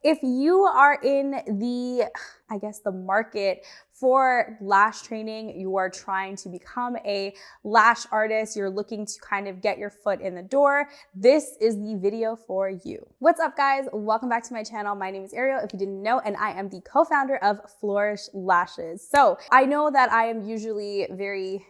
If you are in the market for lash training, you are trying to become a lash artist, you're looking to kind of get your foot in the door, this is the video for you. What's up guys? Welcome back to my channel. My name is Ariel, if you didn't know, and I am the co-founder of Flowrish Lashes. So I know that I am usually very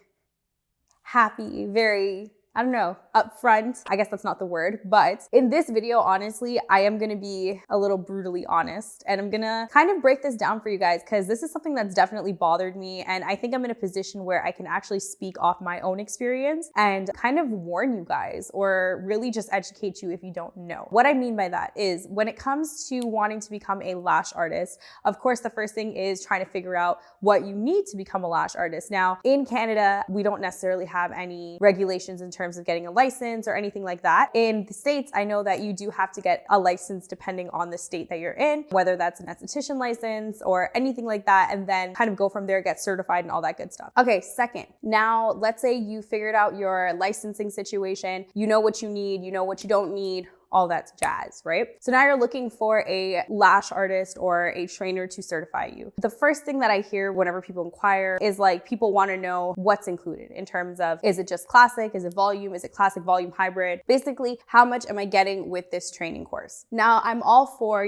happy, very upfront. I guess that's not the word, but in this video, honestly, I am gonna be a little brutally honest and I'm gonna kind of break this down for you guys because this is something that's definitely bothered me, and I think I'm in a position where I can actually speak off my own experience and kind of warn you guys or really just educate you if you don't know. What I mean by that is when it comes to wanting to become a lash artist, of course, the first thing is trying to figure out what you need to become a lash artist. Now, in Canada, we don't necessarily have any regulations in terms of getting a license or anything like that. In the States, I know that you do have to get a license depending on the state that you're in, whether that's an esthetician license or anything like that, and then kind of go from there, get certified and all that good stuff. Okay, second, now let's say you figured out your licensing situation, you know what you need, you know what you don't need, all that jazz, right? So now you're looking for a lash artist or a trainer to certify you. The first thing that I hear whenever people inquire is like, people want to know what's included in terms of, is it just classic? Is it volume? Is it classic volume hybrid? Basically, how much am I getting with this training course? Now, I'm all for,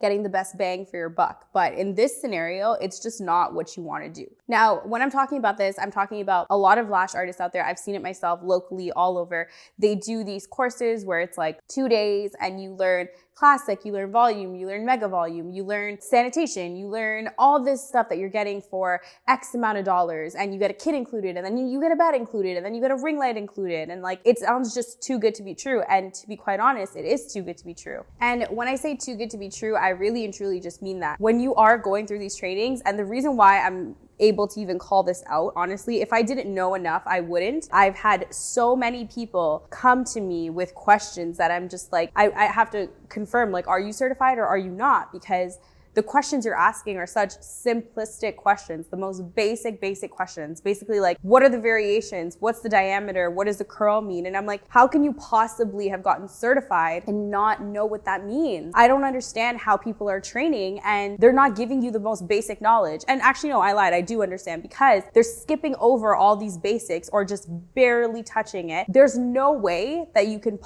getting the best bang for your buck, but in this scenario, it's just not what you want to do. Now, when I'm talking about this, I'm talking about a lot of lash artists out there. I've seen it myself locally all over. They do these courses where it's like 2 days and you learn classic, you learn volume, you learn mega volume, you learn sanitation, you learn all this stuff that you're getting for X amount of dollars, and you get a kit included, and then you get a bed included, and then you get a ring light included, and like, it sounds just too good to be true. And to be quite honest, it is too good to be true. And when I say too good to be true, I really and truly just mean that. When you are going through these trainings, and the reason why I'm able to even call this out, honestly, if I didn't know enough, I wouldn't. I've had so many people come to me with questions that I'm just like, I have to confirm, like, are you certified or are you not? Because the questions you're asking are such simplistic questions, the most basic questions. Basically like, what are the variations? What's the diameter? What does the curl mean? And I'm like, how can you possibly have gotten certified and not know what that means? I don't understand how people are training and they're not giving you the most basic knowledge. And actually, no, I lied. I do understand, because they're skipping over all these basics or just barely touching it. There's no way that you can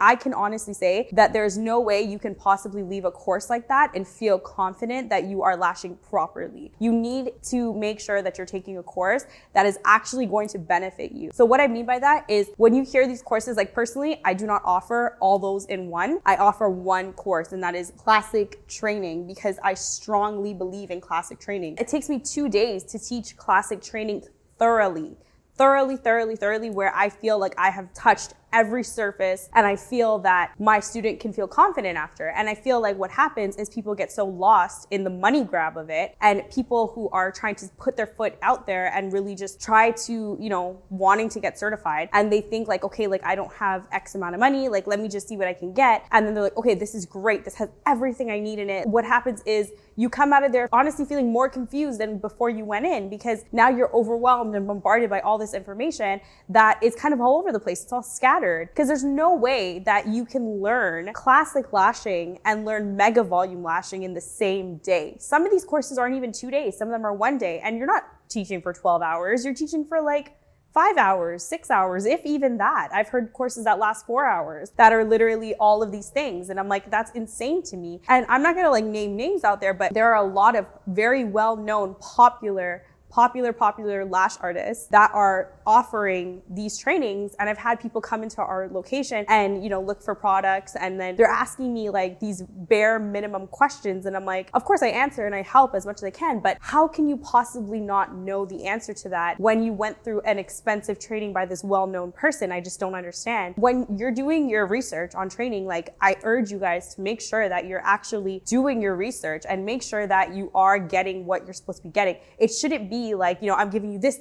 I can honestly say that there's no way you can possibly leave a course like that and feel confident that you are lashing properly. You need to make sure that you're taking a course that is actually going to benefit you. So what I mean by that is, when you hear these courses, like personally, I do not offer all those in one. I offer one course, and that is classic training, because I strongly believe in classic training. It takes me 2 days to teach classic training thoroughly, where I feel like I have touched every surface and I feel that my student can feel confident after. And I feel like what happens is people get so lost in the money grab of it, and people who are trying to put their foot out there and really just try to, wanting to get certified, and they think like, okay, like I don't have X amount of money, like let me just see what I can get. And then they're like, okay, this is great. This has everything I need in it. What happens is you come out of there honestly feeling more confused than before you went in, because now you're overwhelmed and bombarded by all this information that is kind of all over the place. It's all scattered. Because there's no way that you can learn classic lashing and learn mega volume lashing in the same day. Some of these courses aren't even 2 days. Some of them are 1 day, and you're not teaching for 12 hours. You're teaching for like 5 hours, 6 hours, if even that. I've heard courses that last 4 hours that are literally all of these things. And I'm like, that's insane to me. And I'm not gonna like name names out there, but there are a lot of very well-known, popular lash artists that are offering these trainings. And I've had people come into our location and, look for products, and then they're asking me like these bare minimum questions. And I'm like, of course I answer and I help as much as I can, but how can you possibly not know the answer to that when you went through an expensive training by this well-known person? I just don't understand. When you're doing your research on training, like I urge you guys to make sure that you're actually doing your research and make sure that you are getting what you're supposed to be getting. It shouldn't be like, I'm giving you this,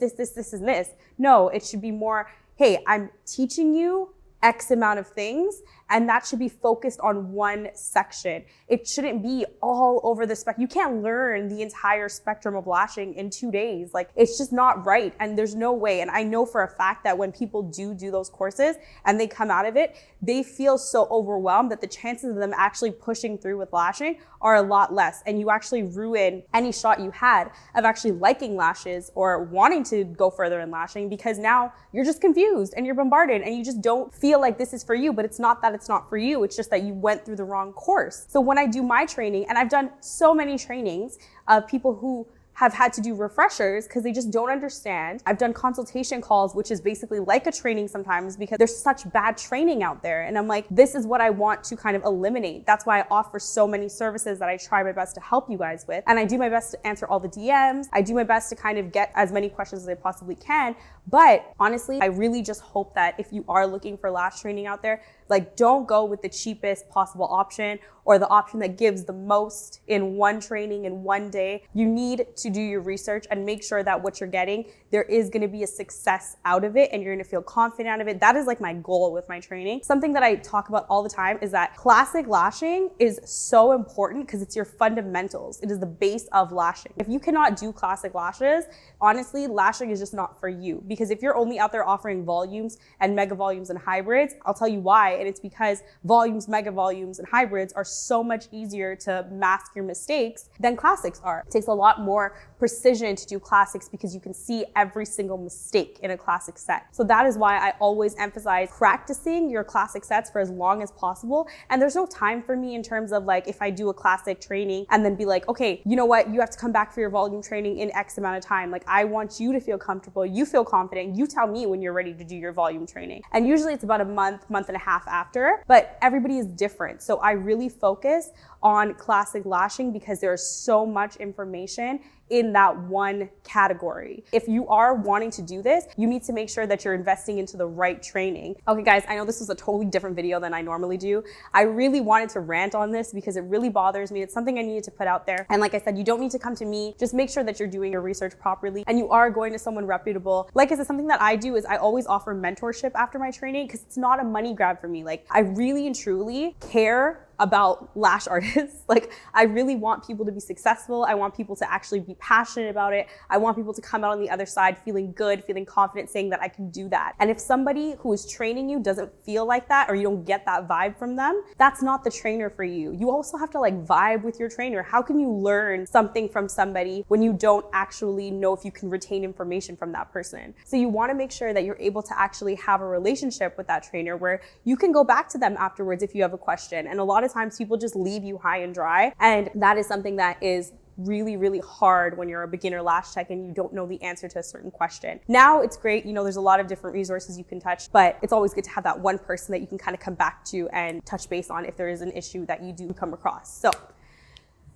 and this. No, it should be more, hey, I'm teaching you X amount of things, And that should be focused on one section. It shouldn't be all over the spectrum. You can't learn the entire spectrum of lashing in 2 days. Like, it's just not right. And there's no way. And I know for a fact that when people do those courses and they come out of it, they feel so overwhelmed that the chances of them actually pushing through with lashing are a lot less. And you actually ruin any shot you had of actually liking lashes or wanting to go further in lashing, because now you're just confused and you're bombarded and you just don't feel like this is for you. But it's not that it's not for you. It's just that you went through the wrong course. So when I do my training, and I've done so many trainings of people who have had to do refreshers because they just don't understand. I've done consultation calls, which is basically like a training sometimes because there's such bad training out there. And I'm like, this is what I want to kind of eliminate. That's why I offer so many services that I try my best to help you guys with. And I do my best to answer all the DMs. I do my best to kind of get as many questions as I possibly can. But honestly, I really just hope that if you are looking for lash training out there, like, don't go with the cheapest possible option or the option that gives the most in one training in one day. You need to do your research and make sure that what you're getting, there is going to be a success out of it and you're going to feel confident out of it. That is like my goal with my training. Something that I talk about all the time is that classic lashing is so important because it's your fundamentals. It is the base of lashing. If you cannot do classic lashes, honestly, lashing is just not for you. Because if you're only out there offering volumes and mega volumes and hybrids, I'll tell you why. And it's because volumes, mega volumes, and hybrids are so much easier to mask your mistakes than classics are. It takes a lot more precision to do classics because you can see every single mistake in a classic set. So that is why I always emphasize practicing your classic sets for as long as possible. And there's no time for me in terms of like, if I do a classic training and then be like, okay, you know what? You have to come back for your volume training in X amount of time. Like, I want you to feel comfortable. You feel confident. You tell me when you're ready to do your volume training. And usually it's about a month, month and a half after, but everybody is different. So I really focus on classic lashing because there's so much information in that one category. If you are wanting to do this, you need to make sure that you're investing into the right training. Okay guys, I know this was a totally different video than I normally do. I really wanted to rant on this because it really bothers me. It's something I needed to put out there. And like I said, you don't need to come to me. Just make sure that you're doing your research properly and you are going to someone reputable. Like I said, something that I do is I always offer mentorship after my training because it's not a money grab for me. Like, I really and truly care about lash artists. Like, I really want people to be successful. I want people to actually be passionate about it. I want people to come out on the other side feeling good, feeling confident, saying that I can do that. And if somebody who is training you doesn't feel like that, or you don't get that vibe from them, that's not the trainer for you. You also have to like vibe with your trainer. How can you learn something from somebody when you don't actually know if you can retain information from that person? So you want to make sure that you're able to actually have a relationship with that trainer where you can go back to them afterwards if you have a question. And a lot of times people just leave you high and dry. And that is something that is really, really hard when you're a beginner lash tech and you don't know the answer to a certain question. Now it's great, you know, there's a lot of different resources you can touch, but it's always good to have that one person that you can kind of come back to and touch base on if there is an issue that you do come across. So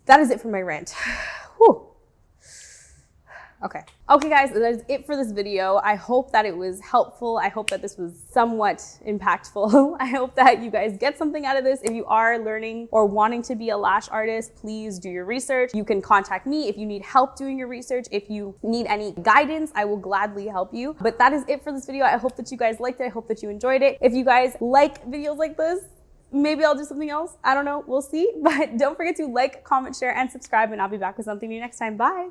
that is it for my rant. Whew. Okay guys, that is it for this video. I hope that it was helpful. I hope that this was somewhat impactful. I hope that you guys get something out of this. If you are learning or wanting to be a lash artist, please do your research. You can contact me if you need help doing your research. If you need any guidance, I will gladly help you. But that is it for this video. I hope that you guys liked it. I hope that you enjoyed it. If you guys like videos like this, maybe I'll do something else. I don't know. We'll see. But don't forget to like, comment, share, and subscribe, and I'll be back with something new next time. Bye.